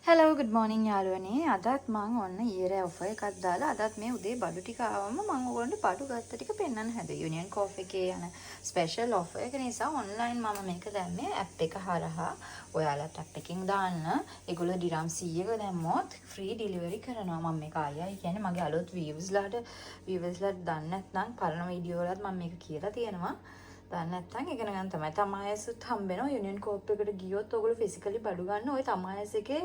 Hello, good morning යාළුවනේ. අදත් මම ඔන්න ඊයේ ඔෆර් එකක් දාලා අදත් මේ උදේ බඩු ටික ආවම මම ඔයගොල්ලන්ට බඩු ගත්ත ටික පෙන්වන්න හැදුවා. Union Coffee එකේ යන ස්පෙෂල් ඔෆර් එක නිසා ඔන්ලයින් මම මේක දැම්මේ ඇප් එක හරහා. ඔයාලත් ඇප් එකෙන් දාන්න. ඒගොල්ලෝ දිරම් 100ක දැම්මොත් ෆ්‍රී ඩෙලිවරි කරනවා. මම මේක ආයෙයි කියන්නේ මගේ අලුත් viewsලාට දන්නේ නැත්නම් පරණ වීඩියෝ වලත් මම මේක කියලා තියෙනවා. දන්නේ නැත්නම් ඉගෙන ගන්න තමයි. තමායසුත් හම්බෙනවා. Union Coop එකට ගියොත් ඔයගොල්ලෝ ෆිසිකලි බඩු ගන්න. ওই තමායස එකේ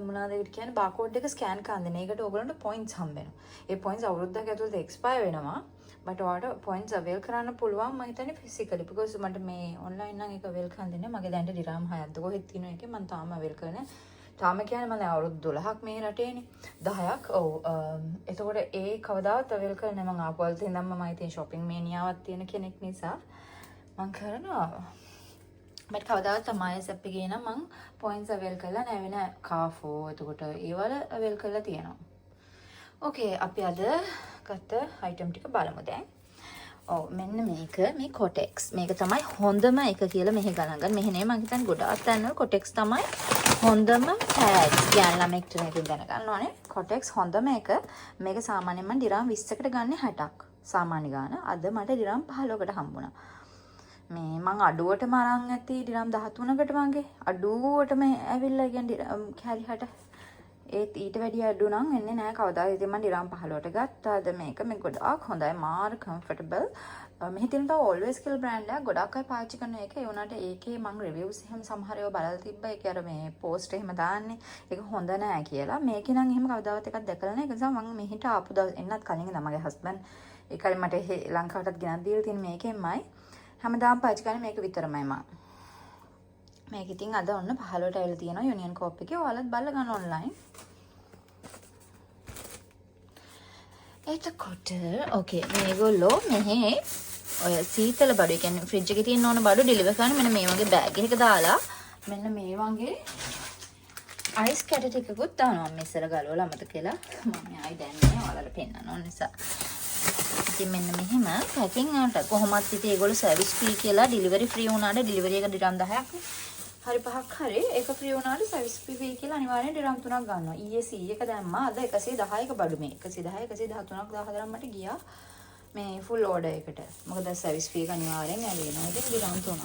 මොනවාද ඒකට කියන්නේ බාකෝඩ් එක ස්කෑන් කරන දෙන. ඒකට ඔයගොල්ලන්ට පොයින්ට්ස් හම්බෙනවා. ඒ පොයින්ට්ස් අවුරුද්දක් ඇතුළත එක්ස්පයර් වෙනවා. බට ඔයාලට පොයින්ට්ස් අවේල් කරන්න පුළුවන් මම හිතන්නේ ෆිසිකලි. because මට මේ ඔන්ලයින් නම් ඒක අවේල් කරන්න දෙන්නේ. මගේ දැන්ට දිරාම් 6ක්ද කොහෙද තියෙන එකේ මම තාම අවේල් කරන්නේ. තාම කියන්නේ මම දැන් අවුරුදු 12ක් මේ රටේනේ. 10ක්. ඔව්. එතකොට ඒ කවදාවත් අවේල් කරන්නේ මම ආපුවල්ට ඉඳන්ම මම ඉතින් shopping මේනියාවක් තියෙන කෙනෙක් නිසා මම කරනවා. මට කවදාවත් තමයි සැප් එකේ නම් මම පොයින්ට්ස් අවේල් කරලා නැහැ වෙන කාෆෝ එතකොට ඒවල අවේල් කරලා තියෙනවා. ඕකේ අපි අද ගත්ත අයිටම් ටික බලමු දැන්. ඔව් මෙන්න මේ කොටෙක්ස්. මේක තමයි හොඳම එක කියලා මෙහි ගණන් ගන්න. මෙහි නේ මම හිතන්නේ ගොඩාක් තැන්වල කොටෙක්ස් තමයි හොඳම ටැග්ස්. ගෑන් ළමෙක්ට මේක දැනගන්න ඕනේ. කොටෙක්ස් හොඳම එක. මේක සාමාන්‍යයෙන් මම දිරාම් 20කට ගන්නේ 60ක්. සාමාන්‍ය ගාන. අද මට දිරාම් 15කට හම්බුණා. මේ මං අඩුවටම අරන් ඇති දිරම් 13කට වගේ අඩුවටම ඇවිල්ලා කියන්නේ කැලි 60 ඒත් ඊට වැඩිය අඩු නම් එන්නේ නැහැ කවදාද. ඉතින් මම දිරම් 15ට ගත්තාද මේක ගොඩාක් හොඳයි මාර කම්ෆර්ටබල්. මෙහි තියෙන තව always kill brand එකක් ගොඩාක් අය පාවිච්චි කරන එක. ඒ වුණාට ඒකේ මං reviews එහෙම සමහර ඒවා බලලා තිබ්බා. ඒක අර මේ post එහෙම දාන්නේ ඒක හොඳ නෑ කියලා. මේකේ නම් එහෙම කවදාවත් එකක් දැකලා නැහැ. ඒ නිසා මං මෙහිට ආපු දවස් එන්නත් කලින් ඉඳන් මගේ husband ඒකයි මට ලංකාවටත් ගෙනත් දීලා තියෙන මේකෙන්මයි. හැමදාම පාවිච්චි කරන්නේ මේක විතරමයි මම. මේක ඉතින් අද ඔන්න 15ට ඇවිල්ලා තියෙනවා Union Coop එකේ. ඔයාලත් බලලා ගන්න ඔන්ලයින්. එතකොට ඕකේ මේගොල්ලෝ මෙහි ඔය සීතල බඩු කියන්නේ ෆ්‍රිජ් එකේ තියෙන ඕන බඩු ඩෙලිවර් කරන්න මෙන්න මේ වගේ බෑග් එකක දාලා මෙන්න මේ වගේ අයිස් කැට ටිකකුත් දානවා. මම ඉස්සර ගලවලා අමතක කළා. මම ආයි දැන් නෑ ඔයාලට පෙන්නන්න ඕන නිසා. ඉතින් මෙන්න මෙහෙම පැකින් වලට කොහොමත් ඉතින් ඒගොල්ලෝ සර්විස් ෆී කියලා ඩෙලිවරි ෆ්‍රී වුණාට ඩෙලිවරි එක දිරම් 10ක් නේ. හරි 5ක් හරි ඒක ෆ්‍රී වුණාට සර්විස් ෆී කියලා අනිවාර්යෙන් දිරම් 3ක් ගන්නවා. ඊයේ 100ක දැම්මා අද 110ක බඩු මේ 110 113ක් 14ක් මට ගියා මේ ෆුල් ඕඩර් එකට. මොකද සර්විස් ෆී එක අනිවාර්යෙන් ඇලි වෙනවා. ඉතින් දිරම් 3ක්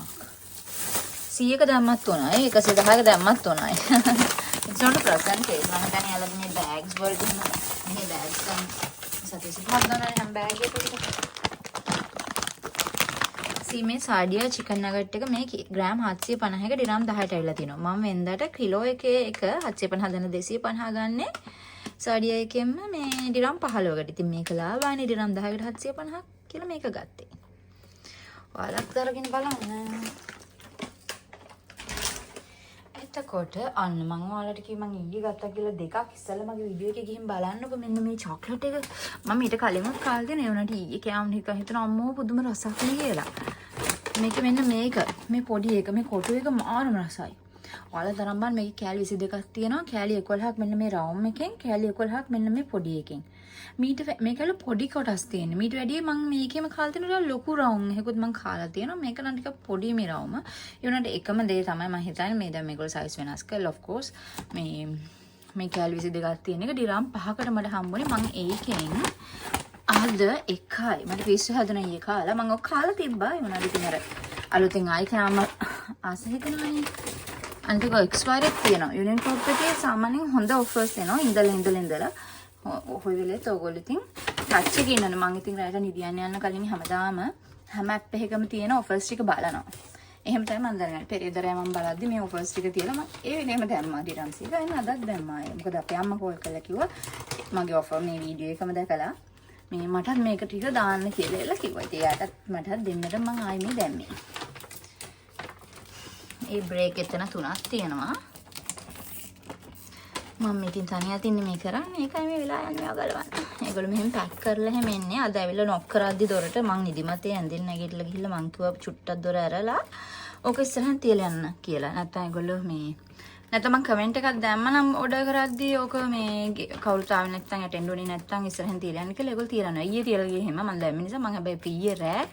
100ක දැම්මත් උනායි 110ක දැම්මත් උනායි. it's not a percentage. මම හිතන්නේ යාළුවෝ මේ බෑග්ස් වලට මේ බෑග්ස් ගන්න සතිසිපහක් ගන්නනේ හැම බෑග් එකකට. සීමේ සාඩියා චිකන් නගට් එක මේ ග්‍රෑම් 750ක දිරම් 10ට ඇවිල්ලා තිනවා. මම වෙනදාට කිලෝ එකේ එක 750 දෙන 250 ගන්නේ සාඩියා එකෙන්ම මේ දිරම් 15කට. ඉතින් මේක ලාභානේ දිරම් 10කට 750ක් කියලා මේක ගත්තේ. ඔයාලත් අරගෙන බලන්න. එතකොට අන්න මම ඔයාලට කිව්වා මම ඊයේ ගත්තා කියලා දෙකක් ඉස්සෙල්ලා මගේ වීඩියෝ එකේ ගිහින් බලන්නකො මෙන්න මේ චොක්ලට් එක මම ඊට කලින්වත් කාලා දෙන ඒ වුණාට ඊයේ කෑම හිතන අම්මෝ පුදුම රසක් නේ කියලා. මේක මෙන්න මේක මේ පොඩි එක මේ කොටු එක මාරම රසයි. ඔයාලා තරම් බලන්න මේකේ කෑලි 22ක් තියෙනවා. කෑලි 11ක් මෙන්න මේ රවුම් එකෙන් කෑලි 11ක් මෙන්න මේ පොඩි එකෙන්. මේකල පොඩි කොටස් තියෙනවා. මීට වැඩිය මම මේකෙම කාලා තියෙනවා ලොකු රවුම් එකකුත් මම කාලා තියෙනවා. මේක නම් ටිකක් පොඩි මේ රවුම. ඒ වුණාට එකම දේ තමයි මම හිතන්නේ මේ දැන් මේගොල්ලෝ සයිස් වෙනස් කරලා of course මේ කෑලි 22ක් තියෙන එක දිරම් 5කට මට හම්බුනේ. මම ඒකෙන් අද එකයි මට පිස්සු හැදුනා ඊයේ කාලා. මම ඔක් කාලා තිබ්බා. ඒ වුණාට ඉතින් අර අලුතෙන් ආයි කෑම ආස හිතනවනේ. අනිතික එක්ස්පයර් එකක් තියෙනවා. Union Coop එකේ සාමාන්‍යයෙන් හොඳ ඔෆර්ස් දෙනවා. ඉඳලා ඔය වෙලෙත් ඔයගොල්ලෝ ඉතින් ටච් එකේ ඉන්නනේ. මම ඉතින් රැයට නිදියන්න යන්න කලින් හැම ඇප් එකකම තියෙන ඔෆර්ස් ටික බලනවා. එහෙම තමයි මම දැනගන්නේ. පෙරේදරය මම බලද්දි මේ ඔෆර්ස් ටික තියලා මම ඒ වෙලෙම දැම්මා දිරම් 100ක. එන්න අදත් දැම්මා. මොකද අපේ අම්මා කෝල් කරලා කිව්වා මගේ ඔෆර් මේ වීඩියෝ එකම දැකලා මේ මටත් මේක ටික දාන්න කියලා එලා කිව්වා. ඉතින් එයාටත් මටත් දෙන්නට මම ආයි මේ දැම්මේ. ඒ බ්‍රේක් එතන 3ක් තියෙනවා. මම ඉතින් තනියම ඉන්නේ මේ කරන්නේ. ඒකයි මේ වෙලා යන්නේ ගලවන්න. ඒගොල්ලෝ මෙහෙම පැක් කරලා හැම එන්නේ. අද ඇවිල්ලා නොක් කරද්දි දොරට මං නිදිමතේ ඇඳෙන්න නැගිටලා ගිහිල්ලා මං කිව්වා චුට්ටක් දොර ඇරලා ඕක ඉස්සරහින් තියලා යන්න කියලා. නැත්නම් ඒගොල්ලෝ නැත්නම් මං කමෙන්ට් එකක් දැම්මනම් ඕඩර් කරද්දි ඕක මේ කවුරුත් ආවේ නැත්නම් ඇටෙන්ඩ් උනේ නැත්නම් ඉස්සරහින් තියලා යන්න කියලා ඒගොල්ලෝ තියලා නෑ. ඊයේ තියලා ගියේ හැම මං දැම්ම නිසා මං හැබැයි ඊයේ රෑ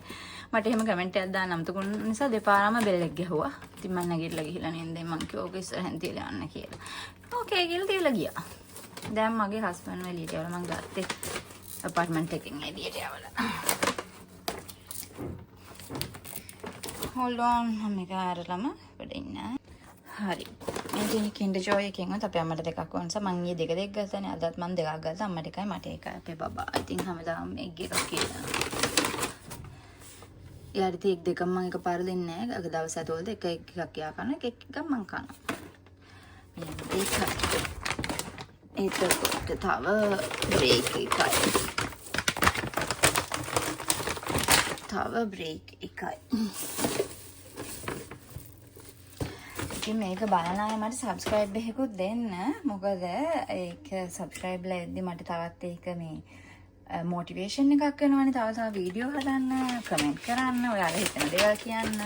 මට එහෙම කමෙන්ට් එකක් දාන්න අමතකුණ නිසා දෙපාරම බෙල් එක ගැහුවා. ඉතින් මම නැගිටලා ගිහිල්ලා නෙන්දේ මං කිව්වා ඔක ඉස්සරහින් තියලා යන්න කියලා. ඕකේ කියලා තියලා ගියා. දැන් මගේ හස්බන්ඩ් එළියට යවලා මං ගත්තේ අපාර්ට්මන්ට් එකෙන් එළියට යවලා. Hold on මම මේක අරලම වැඩ ඉන්න. හරි. මේ තියෙන Kinder Joy එකෙන්වත් අපේ අම්මට දෙකක් වුණා නිසා මං ඊයේ දෙක ගත්තානේ. අදත් මං දෙකක් ගත්තා. අම්මට එකයි මට එකයි අපේ බබා. ඉතින් හැමදාම එග් එකක් කියනවා. යාරිත එක් දෙකක් මං එකපාර දෙන්නේ නැහැ. අද දවස් ඇතුළත එක එකක් යා කරන එක එකක් මං කනවා. එතකොට තව බ්‍රේක් එකයි. තව බ්‍රේක් එකයි. ඉතින් මේක බලන අය මට සබ්ස්ක්‍රයිබ් එකකුත් දෙන්න. මොකද ඒක සබ්ස්ක්‍රයිබ් ලා එද්දි මට තවත් ඒක මේ මොටිවේෂන් එකක් වෙනවනේ. තව වීඩියෝ හදන්න, කමෙන්ට් කරන්න, ඔයාලා හිතන දේවල් කියන්න.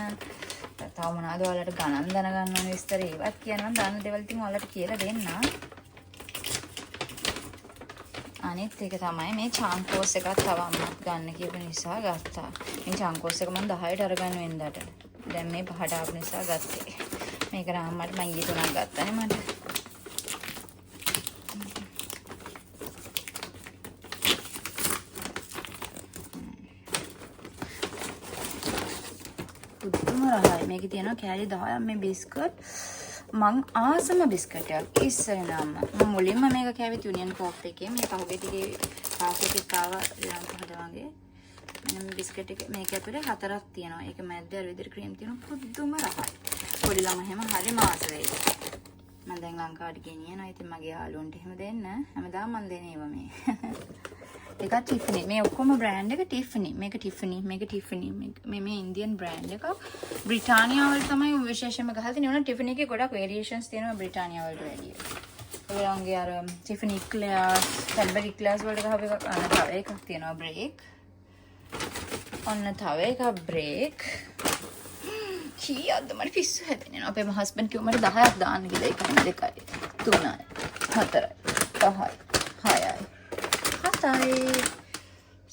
තව මොනවද ඔයාලට ගණන් දැනගන්න ඕන විස්තර ඒවත් කියනවා. දාන දේවල් ඉතින් ඔයාලට කියලා දෙන්න. අනිත් එක තමයි මේ චාන්කෝස් එකක් තව අම්මත් ගන්න කියපු නිසා ගත්තා. මේ චාන්කෝස් එක මම 10ට අරගෙන වෙන්දට. දැන් මේ 5ට ආපු නිසා ගත්තේ. මේක රාම්මට මම ඊයේ 3ක් ගත්තානේ මට. පුදුම රහයි. මේකේ තියෙනවා කෑලි 10ක් මේ බිස්කට්. මං ආසම බිස්කට් එකක් ඉස්සෙල්ලාම. මම මුලින්ම මේක කෑවේ යුනියන් කෝප් එකේ. මේ පහුගිය ටිකේ පාකට් එක ආව ළඟ වගේ. මෙන්න බිස්කට් එක මේක ඇතුලේ 4ක් තියෙනවා. ඒක මැද්ද අර විදිහට ක්‍රීම් තියෙනවා. පුදුම රහයි. පොඩි ළම හැම හරි මාස වෙයි. මම දැන් ලංකාවට ගෙනියනවා. ඉතින් මගේ යාළුවන්ට එහෙම දෙන්න. හැමදාම මම දෙන ඒවා මේ. ඒක ටිෆනි. මේ ඔක්කොම බ්‍රෑන්ඩ් එක ටිෆනි. මේක ටිෆනි. මේක ටිෆනි. මේ ඉන්දියන් බ්‍රෑන්ඩ් එකක්. බ්‍රිටානියා වල තමයි විශේෂයෙන්ම ගහලා තියෙන්නේ. ටිෆනි එකේ ගොඩක් වේරියේෂන්ස් තියෙනවා බ්‍රිටානියා වලට වැඩිය. ඔයගොල්ලෝගේ අර ටිෆනි ක්ලාස්, කැඩ්බරි ක්ලාස් වලට ගහපු එකක් අන්න තව එකක් තියෙනවා බ්‍රේක්. ඔන්න තව එකක් බ්‍රේක්. කීයක්ද මට පිස්සු හැදෙන්නේ. අපේ හස්බන්ඩ් කිව්ව මට 10ක් දාන්න කියලා. 1 2 3 4 5 6යි 7යි.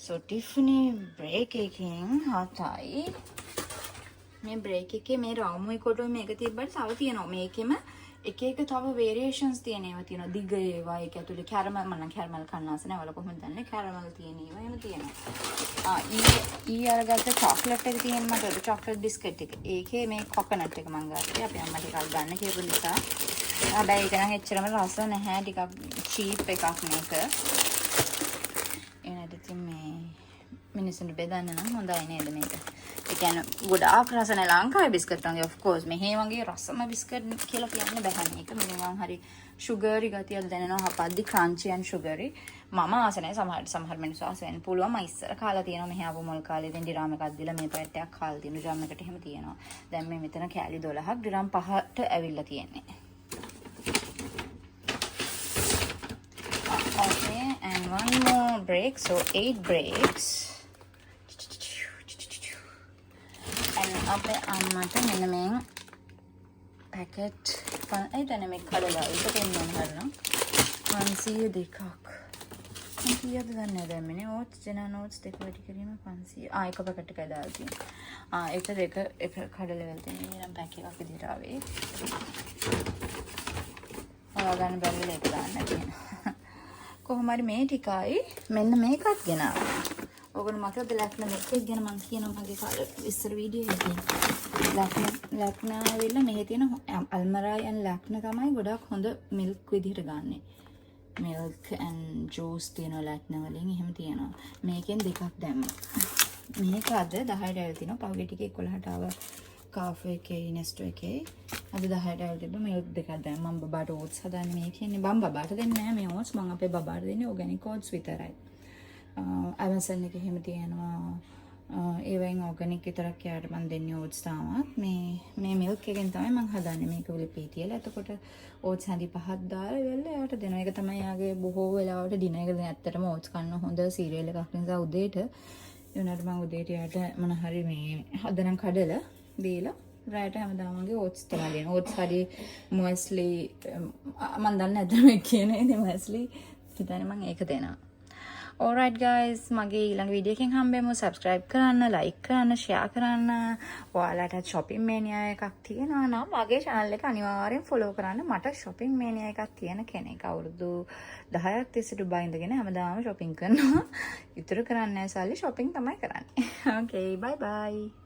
So Tiffany බ්‍රේක් එකකින් 7යි. මේ බ්‍රේක් එකේ මේ රාමුයි කොටුයි මේක තිබ්බට තව තියෙනවා. මේකෙම එක එක තව වේරියේෂන්ස් තියෙන ඒවා තියෙනවා. දිග ඒවා ඒක ඇතුලේ කැරමල් මම නම් කැරමල් කන්න ආස නැහැ. ඔයාලා කොහොමද දන්නේ? කැරමල් තියෙන ඒවා එහෙම තියෙනවා. ඊ අරගත්ත චොක්ලට් එක තියෙන මට චොක්ලට් බිස්කට් එක. ඒකේ මේ කොකනට් එක මම ගත්තා. අපි අම්මා ටිකක් ගන්න කියපු නිසා. හැබැයි ඒක නම් එච්චරම රස නැහැ. ටිකක් චීප් එකක් මේක. එනද ඉතින් මේ මිනිස්සුන්ට බෙදන්න නම් හොඳයි නේද මේක? ඒ කියන්නේ ගොඩාක් රස නැහැ ලංකාවේ බිස්කට් වගේ of course මෙහි වගේ රසම බිස්කට් කියලා කියන්න බෑ මේක. මිනිමම් හරි සුගරි ගතියක් දැනෙනවා. හපද්දි ක්‍රන්චි and සුගරි. මම ආස නැහැ සමහර මිනිස්සු ආස වෙන්න පුළුවන්. මම ඉස්සර කාලා තියෙනවා මෙහි ආපු මොල් කාලේ ඉතින් ඩිරාම් එකක් දීලා මේ පැට්ටයක් කාලා තියෙන ජම් එකට එහෙම තියෙනවා. දැන් මේ මෙතන කෑලි 12ක් ඩිරාම් 5ට ඇවිල්ලා තියෙන්නේ. Okay, and one more break, so 8 breaks. And අපේ අම්මට මෙන්න මේ පැකට් එතන මේ කඩලා ඒක දෙන්න හරිනම් 500 දෙකක්. කීයද දන්නේ නැහැ දැන් මේ ඕට්ස් ජනා නෝට්ස් දෙක වැඩි කිරීම 500. එක පැකට් එකයි දාලා තියෙන්නේ. ඒක දෙක එක කඩලා වෙල් තියෙන්නේ නම් පැක් එකක් විදිහට ආවේ. ගන්න බැරිල එක දාන්න තියෙනවා. කොහොම හරි මේ ටිකයි මෙන්න මේකත් ගෙනාවා. ඔයගොල්ලෝ මතකද ලැක්නා මේක ගැන මම කියනවා මගේ කාලේ ඉස්සර වීඩියෝ එකේ. ලැක්නා වෙල මෙහි තියෙන අල්මරායි and ලැක්නා තමයි ගොඩක් හොඳ මිල්ක් විදිහට ගන්නෙ. මිල්ක් and ජූස් තියෙනවා ලැක්නා වලින් එහෙම තියෙනවා. මේකෙන් දෙකක් දැම්මා. මේක අද 10ට ඇවිල්ලා තිනවා. පහුගිය ටිකේ 11ට ආව කාෆේ එකේ නෙස්ටෝ එකේ. අද 10ට ඇවිල්ලා තිබ්බ මිල්ක් දෙකක් දැම්මා. මම බබාට ඕට්ස් හදාන්නේ මේකෙන්නේ. මම බබාට දෙන්නේ නැහැ මේ ඕට්ස්. මම අපේ බබාට දෙන්නේ ඕගැනික් ඕට්ස් විතරයි. Amazon එකේ එහෙම තියෙනවා. ඒවෙන් ඕගැනික් විතරක් යාට මම දෙන්නේ ඕට්ස් තාමත්. මේ මිල්ක් එකෙන් තමයි මම හදන්නේ. මේක උලේ තියලා. එතකොට ඕට්ස් හඳි පහක් දාලා ඉවරලා යාට දෙනවා. ඒක තමයි යාගේ බොහෝ වෙලාවට ඩිනර් එක දැන් ඇත්තටම ඕට්ස් කන්න හොඳ සීරියල් එකක් නිසා උදේට එවනට මම උදේට යාට මොන හරි මේ හදනම් කඩලා දීලා රායට හැමදාම වගේ ඕට්ස් තමයි දෙනවා. ඕට්ස් හරි මුස්ලි මම දන්නේ නැද්ද මේ කියන්නේ මුස්ලි හිතන්නේ මම ඒක දෙනවා. alright guys මගේ ඊළඟ වීඩියෝ එකකින් හම්බෙමු. subscribe කරන්න, like කරන්න, share කරන්න. ඔයාලට shopping mania එකක් තියෙනවා නම් මගේ channel එක අනිවාර්යෙන් follow කරන්න. මට shopping mania එකක් තියෙන කෙනෙක්. අවුරුදු 10ක් තිස්සේ ඩුබායි ඉඳගෙන හැමදාම shopping කරනවා. ඉතුරු කරන්නේ නැහැ සල්ලි shopping තමයි කරන්නේ. okay bye bye